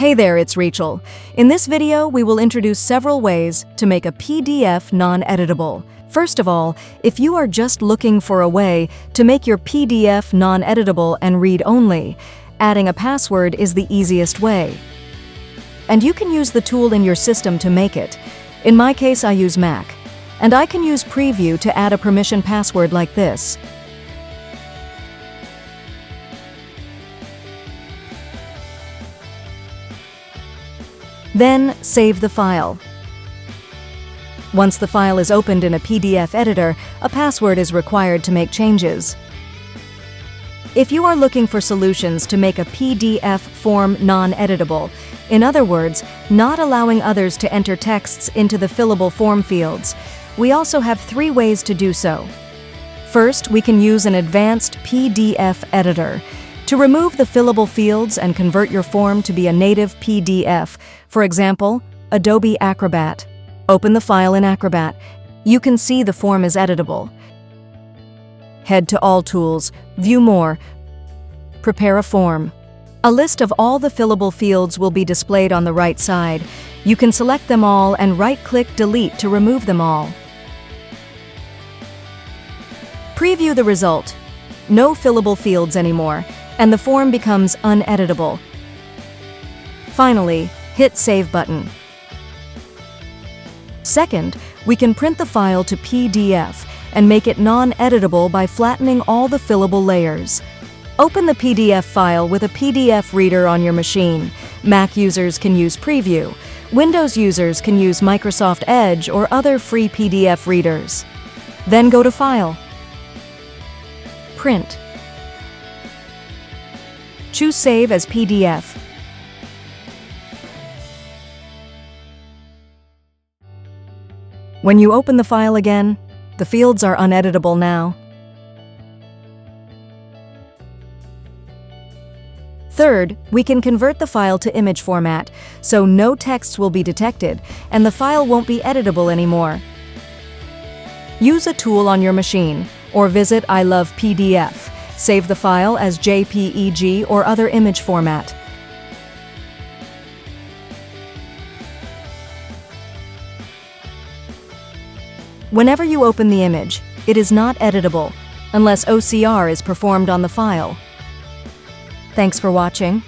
Hey there, it's Rachel. In this video, we will introduce several ways to make a PDF non-editable. First of all, if you are just looking for a way to make your PDF non-editable and read-only, adding a password is the easiest way. And you can use the tool in your system to make it. In my case, I use Mac. And I can use Preview to add a permission password like this. Then, save the file. Once the file is opened in a PDF editor, a password is required to make changes. If you are looking for solutions to make a PDF form non-editable, in other words, not allowing others to enter texts into the fillable form fields, we also have 3 ways to do so. First, we can use an advanced PDF editor to remove the fillable fields and convert your form to be a native PDF. For example, Adobe Acrobat. Open the file in Acrobat. You can see the form is editable. Head to All Tools, View More, Prepare a Form. A list of all the fillable fields will be displayed on the right side. You can select them all and right-click Delete to remove them all. Preview the result. No fillable fields anymore, and the form becomes uneditable. Finally, hit Save button. Second, we can print the file to PDF and make it non-editable by flattening all the fillable layers. Open the PDF file with a PDF reader on your machine. Mac users can use Preview. Windows users can use Microsoft Edge or other free PDF readers. Then go to File. Print. Choose Save as PDF. When you open the file again, the fields are uneditable now. Third, we can convert the file to image format, so no text will be detected and the file won't be editable anymore. Use a tool on your machine or visit I Love PDF. Save the file as JPEG or other image format. Whenever you open the image, it is not editable unless OCR is performed on the file. Thanks for watching.